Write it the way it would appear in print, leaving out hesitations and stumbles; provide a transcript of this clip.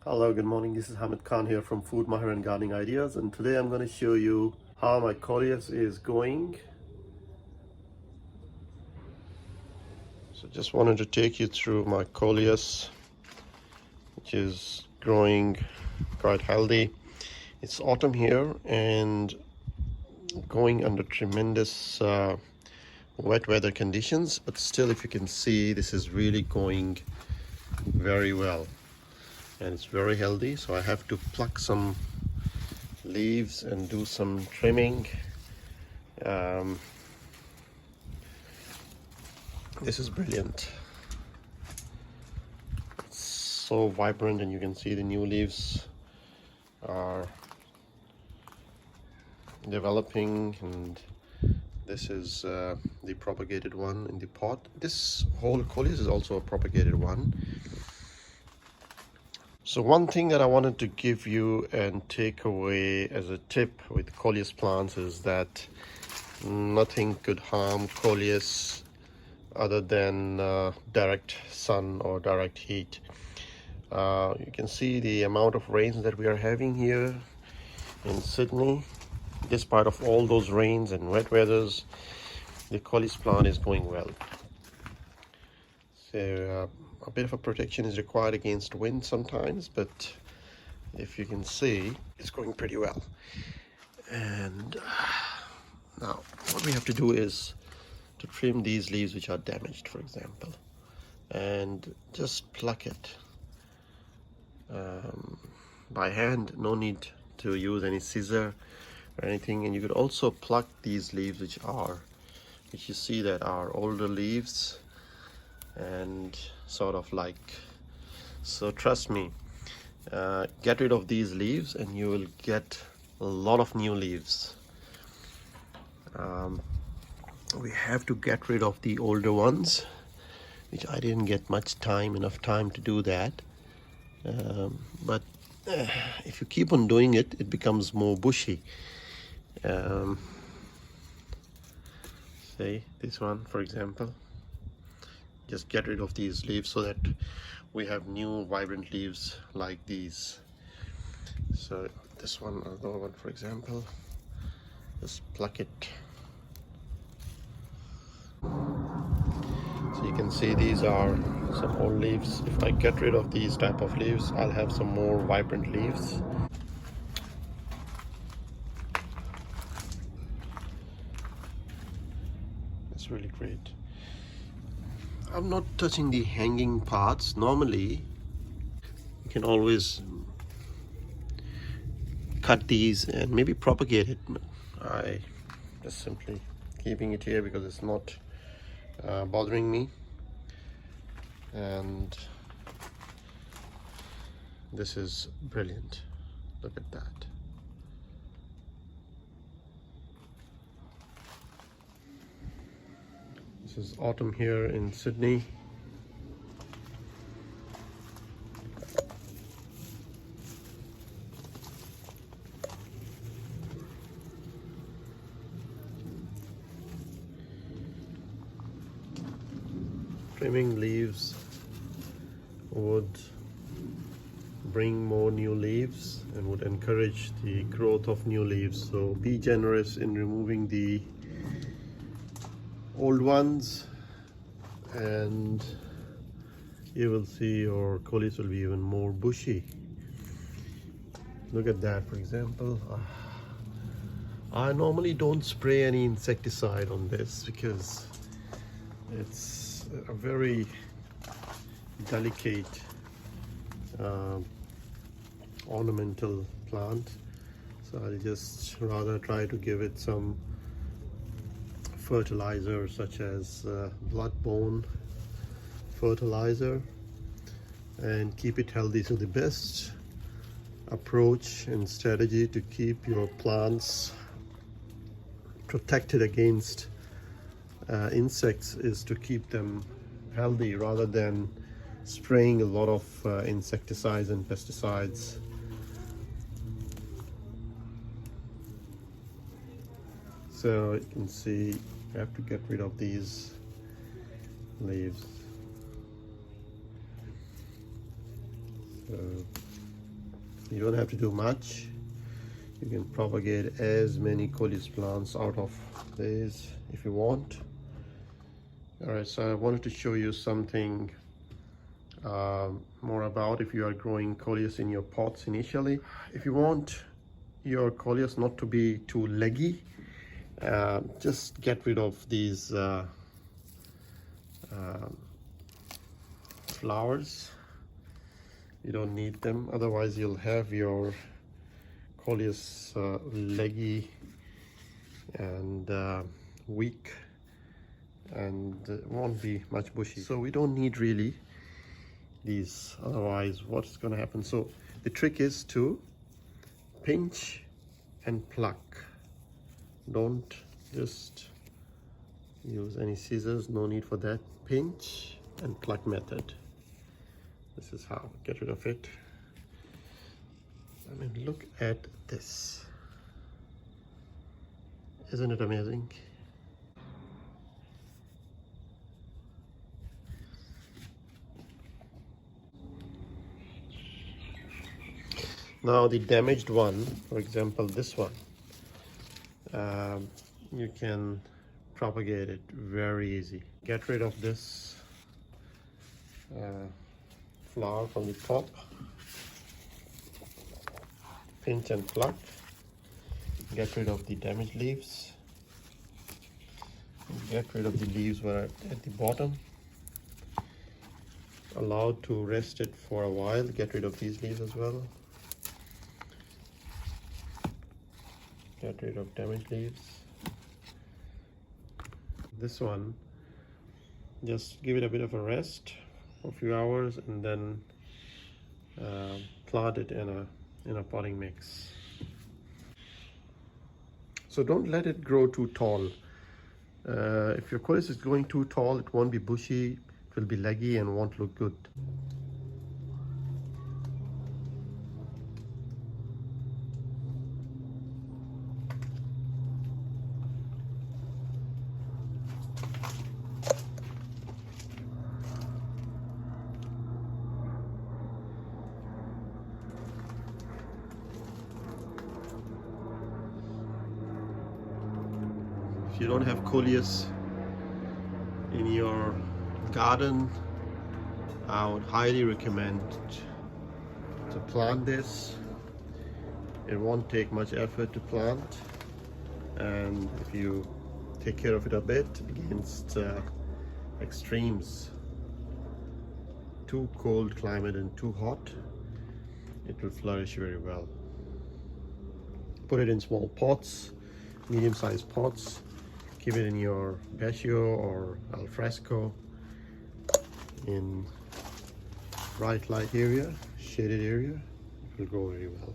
Hello, good morning. This is Hamid Khan here from Food Mahir and Gardening Ideas, and today I'm going to show you how my Coleus is going. So just wanted to take you through my Coleus, which is growing quite healthy. It's autumn here and going under tremendous wet weather conditions, but still, if you can see, this is really going very well and it's very healthy. So I have to pluck some leaves and do some trimming. This is brilliant. It's so vibrant, and you can see the new leaves are developing, and this is the propagated one in the pot. This whole Coleus is also a propagated one. So one thing that I wanted to give you and take away as a tip with Coleus plants is that nothing could harm Coleus other than direct sun or direct heat. You can see the amount of rains that we are having here in Sydney. Despite of all those rains and wet weathers, the Coleus plant is going well. So a bit of a protection is required against wind sometimes, but if you can see, it's going pretty well. And now what we have to do is to trim these leaves which are damaged, for example, and just pluck it by hand. No need to use any scissor or anything. And you could also pluck these leaves which you see that are older leaves and sort of like, so trust me, get rid of these leaves and you will get a lot of new leaves. We have to get rid of the older ones, which I didn't get enough time to do that, but if you keep on doing it, it becomes more bushy. Say this one, for example. Just get rid of these leaves so that we have new vibrant leaves like these. So this one, another one, for example, just pluck it. So you can see these are some old leaves. If I get rid of these type of leaves, I'll have some more vibrant leaves. It's really great. I'm not touching the hanging parts. Normally, you can always cut these and maybe propagate it. I just simply keeping it here because it's not bothering me. And this is brilliant. Look at that. This is autumn here in Sydney. Trimming leaves would bring more new leaves and would encourage the growth of new leaves. So be generous in removing the old ones, and you will see your Coleus will be even more bushy. Look at that, for example. I normally don't spray any insecticide on this because it's a very delicate ornamental plant, so I just rather try to give it some fertilizer such as blood-borne fertilizer and keep it healthy. So the best approach and strategy to keep your plants protected against insects is to keep them healthy rather than spraying a lot of insecticides and pesticides. So you can see I have to get rid of these leaves. So You don't have to do much. You can propagate as many Coleus plants out of this if you want. Alright, so I wanted to show you something more about if you are growing Coleus in your pots initially. If you want your Coleus not to be too leggy, just get rid of these flowers. You don't need them, otherwise you'll have your Coleus leggy and weak, and it won't be much bushy. So we don't need really these, otherwise what's going to happen? So the trick is to pinch and pluck. Don't just use any scissors, no need for that. Pinch and pluck method. This is how get rid of it. I mean, look at this. Isn't it amazing? Now the damaged one, for example this one, you can propagate it very easy. Get rid of this flower from the top, pinch and pluck, get rid of the damaged leaves, get rid of the leaves were at the bottom, allow to rest it for a while, get rid of these leaves as well, get rid of damaged leaves. This one, just give it a bit of a rest for a few hours and then plant it in a potting mix. So don't let it grow too tall. If your Coleus is growing too tall, it won't be bushy, it will be leggy and won't look good. If you don't have Coleus in your garden, I would highly recommend to plant this. It won't take much effort to plant, and if you take care of it a bit against extremes, too cold climate and too hot, it will flourish very well. Put it in small pots, medium-sized pots. Keep it in your patio or al fresco in bright light area, shaded area. It will grow very well.